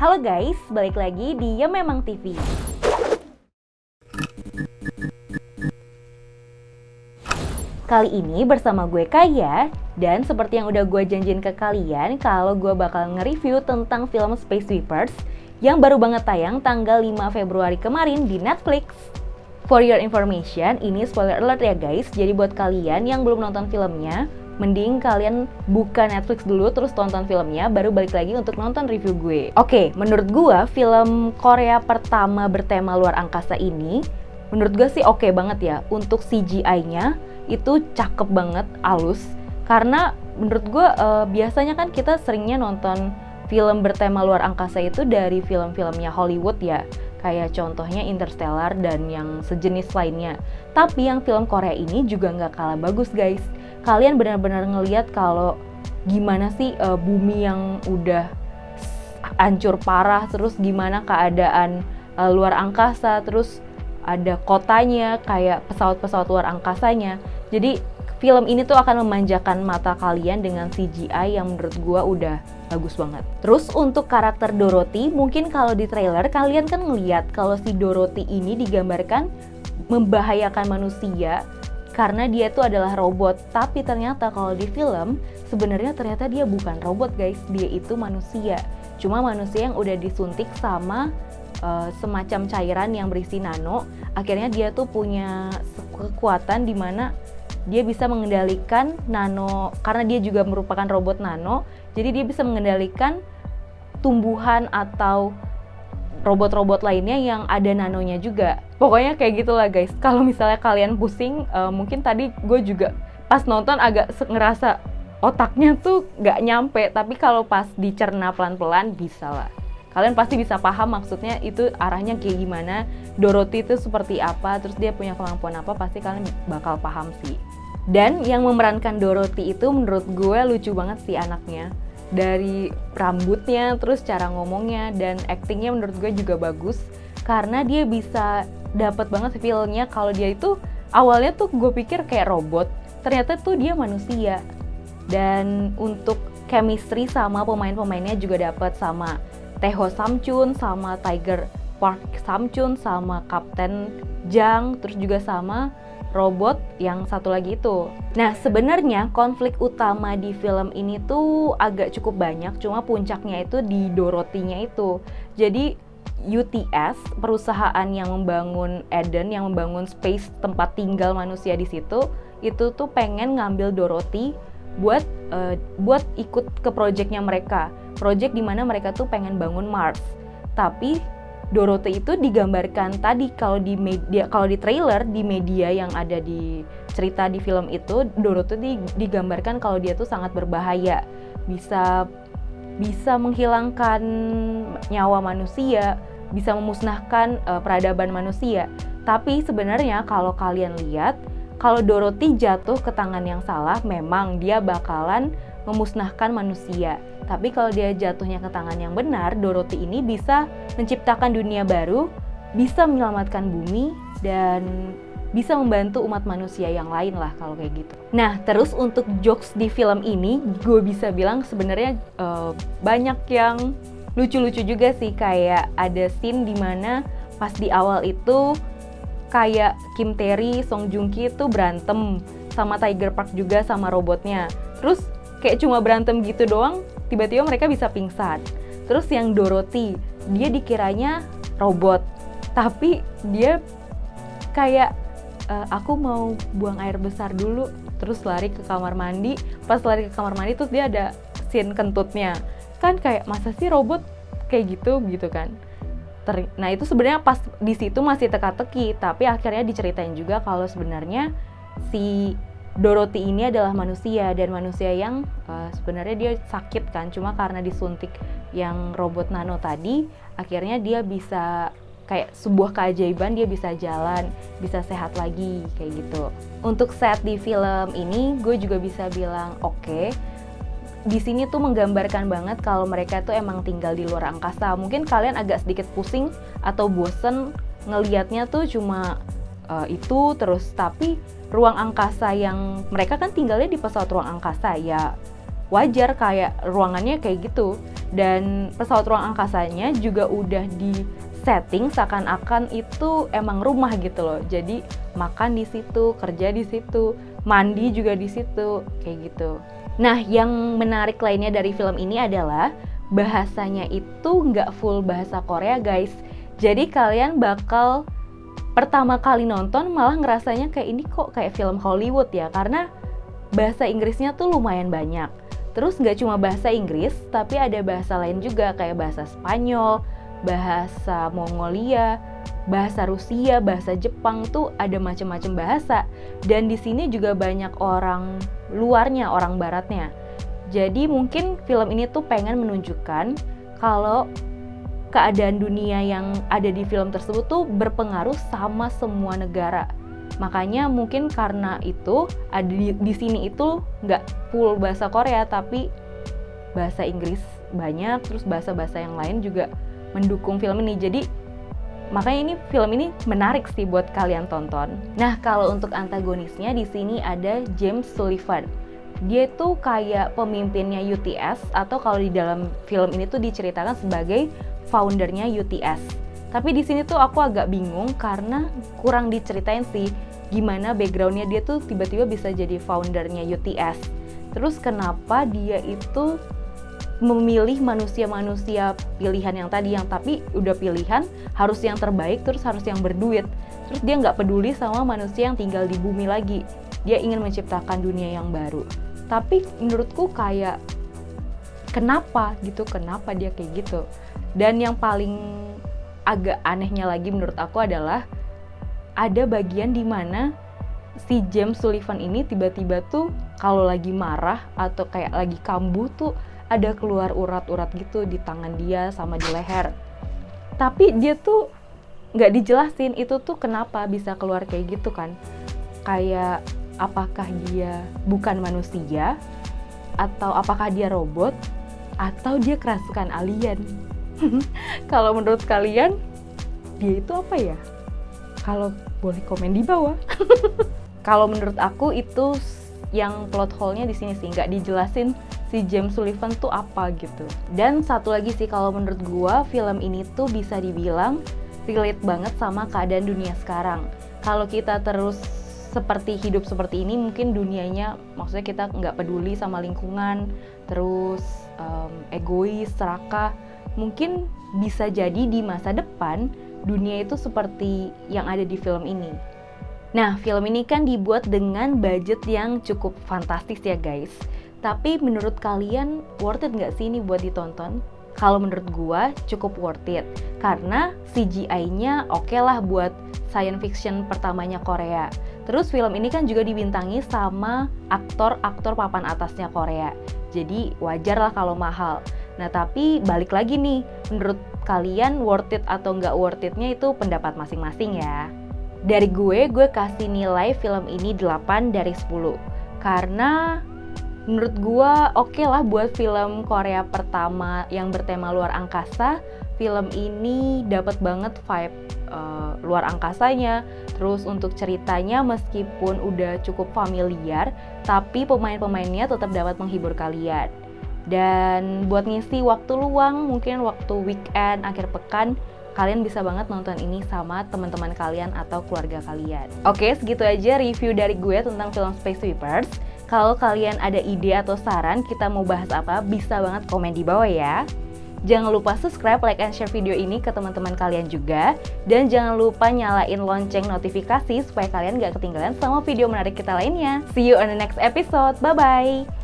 Halo guys, balik lagi di Ya Memang TV. Kali ini bersama gue Kaya, dan seperti yang udah gue janjiin ke kalian kalau gue bakal nge-review tentang film Space Sweepers yang baru banget tayang tanggal 5 Februari kemarin di Netflix. For your information, ini spoiler alert ya guys, jadi buat kalian yang belum nonton filmnya, mending kalian buka Netflix dulu terus tonton filmnya baru balik lagi untuk nonton review gue. Oke, menurut gue film Korea pertama bertema luar angkasa ini menurut gue sih oke banget ya. Untuk CGI-nya itu cakep banget, halus. Karena menurut gue biasanya kan kita seringnya nonton film bertema luar angkasa itu dari film-filmnya Hollywood ya. Kayak contohnya Interstellar dan yang sejenis lainnya. Tapi yang film Korea ini juga nggak kalah bagus guys. Kalian benar-benar ngelihat kalau gimana sih bumi yang udah hancur parah, terus gimana keadaan luar angkasa, terus ada kotanya, kayak pesawat-pesawat luar angkasanya. Jadi film ini tuh akan memanjakan mata kalian dengan CGI yang menurut gua udah bagus banget. Terus untuk karakter Dorothy, mungkin kalau di trailer kalian kan ngeliat kalau si Dorothy ini digambarkan membahayakan manusia karena dia tuh adalah robot. Tapi ternyata kalau di film sebenarnya ternyata dia bukan robot guys, dia itu manusia. Cuma manusia yang udah disuntik sama semacam cairan yang berisi nano. Akhirnya dia tuh punya kekuatan di mana dia bisa mengendalikan nano, karena dia juga merupakan robot nano. Jadi dia bisa mengendalikan tumbuhan atau robot-robot lainnya yang ada nanonya juga. Pokoknya kayak gitulah guys. Kalau misalnya kalian pusing, mungkin tadi gue juga pas nonton agak ngerasa otaknya tuh gak nyampe. Tapi kalau pas dicerna pelan-pelan bisa lah. Kalian pasti bisa paham maksudnya itu arahnya kayak gimana, Dorothy itu seperti apa, terus dia punya kemampuan apa, pasti kalian bakal paham sih. Dan yang memerankan Dorothy itu menurut gue lucu banget sih anaknya. Dari rambutnya, terus cara ngomongnya, dan actingnya menurut gue juga bagus. Karena dia bisa dapet banget feel-nya kalau dia itu, awalnya tuh gue pikir kayak robot, ternyata tuh dia manusia. Dan untuk chemistry sama pemain-pemainnya juga dapet, sama Taeho Samchun, sama Tiger Park Samchun, sama Kapten Jang, terus juga sama robot yang satu lagi itu. Nah sebenarnya konflik utama di film ini tuh agak cukup banyak, cuma puncaknya itu di Dorothy-nya itu. Jadi UTS, perusahaan yang membangun Eden, yang membangun space tempat tinggal manusia di situ, itu tuh pengen ngambil Dorothy buat ikut ke projectnya mereka. Project dimana mereka tuh pengen bangun Mars. Tapi Dorothy itu digambarkan tadi kalau di media, kalau di trailer, di media yang ada di cerita di film itu, Dorothy digambarkan kalau dia tuh sangat berbahaya, bisa menghilangkan nyawa manusia, bisa memusnahkan peradaban manusia. Tapi sebenarnya kalau kalian lihat, kalau Dorothy jatuh ke tangan yang salah, memang dia bakalan memusnahkan manusia. Tapi kalau dia jatuhnya ke tangan yang benar, Dorothy ini bisa menciptakan dunia baru, bisa menyelamatkan bumi, dan bisa membantu umat manusia yang lain lah kalau kayak gitu. Nah, terus untuk jokes di film ini, gue bisa bilang sebenarnya banyak yang lucu-lucu juga sih. Kayak ada scene dimana pas di awal itu kayak Kim Tae-ri, Song Joong Ki itu berantem sama Tiger Park juga sama robotnya. Terus kayak cuma berantem gitu doang, tiba-tiba mereka bisa pingsan. Terus yang Dorothy, dia dikiranya robot, tapi dia kayak aku mau buang air besar dulu, terus lari ke kamar mandi. Pas lari ke kamar mandi terus dia ada scene kentutnya. Kan kayak masa sih robot kayak gitu kan. Nah itu sebenarnya pas di situ masih teka-teki, tapi akhirnya diceritain juga kalau sebenarnya si Dorothy ini adalah manusia, dan manusia yang sebenarnya dia sakit kan, cuma karena disuntik yang robot nano tadi, akhirnya dia bisa kayak sebuah keajaiban, dia bisa jalan, bisa sehat lagi kayak gitu. Untuk set di film ini gue juga bisa bilang oke. Di sini tuh menggambarkan banget kalau mereka tuh emang tinggal di luar angkasa. Mungkin kalian agak sedikit pusing atau bosen ngelihatnya tuh cuma itu terus, tapi ruang angkasa yang mereka kan tinggalnya di pesawat ruang angkasa ya, wajar kayak ruangannya kayak gitu. Dan pesawat ruang angkasanya juga udah di setting seakan-akan itu emang rumah gitu loh. Jadi makan di situ, kerja di situ, mandi juga di situ, kayak gitu. Nah, yang menarik lainnya dari film ini adalah bahasanya itu nggak full bahasa Korea guys. Jadi kalian bakal pertama kali nonton malah ngerasanya kayak ini kok kayak film Hollywood ya, karena bahasa Inggrisnya tuh lumayan banyak. Terus nggak cuma bahasa Inggris, tapi ada bahasa lain juga kayak bahasa Spanyol, bahasa Mongolia, bahasa Rusia, bahasa Jepang, tuh ada macam-macam bahasa. Dan di sini juga banyak orang luarnya, orang baratnya. Jadi mungkin film ini tuh pengen menunjukkan kalau keadaan dunia yang ada di film tersebut tuh berpengaruh sama semua negara. Makanya mungkin karena itu ada di sini itu nggak full bahasa Korea tapi bahasa Inggris banyak, terus bahasa-bahasa yang lain juga mendukung film ini. Jadi makanya film ini menarik sih buat kalian tonton. Nah, kalau untuk antagonisnya di sini ada James Sullivan. Dia tuh kayak pemimpinnya UTS, atau kalau di dalam film ini tuh diceritakan sebagai foundernya UTS. Tapi di sini tuh aku agak bingung karena kurang diceritain sih gimana backgroundnya dia tuh tiba-tiba bisa jadi foundernya UTS. Terus kenapa dia itu memilih manusia-manusia pilihan yang tadi, yang tapi udah pilihan harus yang terbaik, terus harus yang berduit. Terus dia nggak peduli sama manusia yang tinggal di bumi lagi. Dia ingin menciptakan dunia yang baru. Tapi menurutku kayak kenapa dia kayak gitu. Dan yang paling agak anehnya lagi menurut aku adalah ada bagian di mana si James Sullivan ini tiba-tiba tuh kalau lagi marah atau kayak lagi kambuh tuh ada keluar urat-urat gitu di tangan dia sama di leher. Tapi dia tuh nggak dijelasin itu tuh kenapa bisa keluar kayak gitu kan. Kayak apakah dia bukan manusia, atau apakah dia robot, atau dia kerasukan alien. Kalau menurut kalian, dia itu apa ya? Kalau boleh komen di bawah. Kalau menurut aku itu yang plot hole-nya di sini sih, nggak dijelasin si James Sullivan tuh apa gitu. Dan satu lagi sih, kalau menurut gua film ini tuh bisa dibilang relate banget sama keadaan dunia sekarang. Kalau kita terus hidup seperti ini, mungkin dunianya, maksudnya kita nggak peduli sama lingkungan, terus egois, serakah. Mungkin bisa jadi di masa depan dunia itu seperti yang ada di film ini. Nah, film ini kan dibuat dengan budget yang cukup fantastis ya guys. Tapi menurut kalian worth it nggak sih ini buat ditonton? Kalau menurut gua cukup worth it, karena CGI-nya oke lah buat science fiction pertamanya Korea. Terus film ini kan juga dibintangi sama aktor-aktor papan atasnya Korea. Jadi wajar lah kalau mahal. Nah, tapi balik lagi nih, menurut kalian worth it atau nggak worth it-nya itu pendapat masing-masing ya. Dari gue kasih nilai film ini 8 dari 10. Karena menurut gue oke lah buat film Korea pertama yang bertema luar angkasa. Film ini dapat banget vibe luar angkasanya. Terus untuk ceritanya meskipun udah cukup familiar, tapi pemain-pemainnya tetap dapat menghibur kalian. Dan buat ngisi waktu luang, mungkin waktu weekend, akhir pekan, kalian bisa banget nonton ini sama teman-teman kalian atau keluarga kalian. Oke, segitu aja review dari gue tentang film Space Sweepers. Kalau kalian ada ide atau saran kita mau bahas apa, bisa banget komen di bawah ya. Jangan lupa subscribe, like, and share video ini ke teman-teman kalian juga. Dan jangan lupa nyalain lonceng notifikasi supaya kalian gak ketinggalan sama video menarik kita lainnya. See you on the next episode, bye-bye!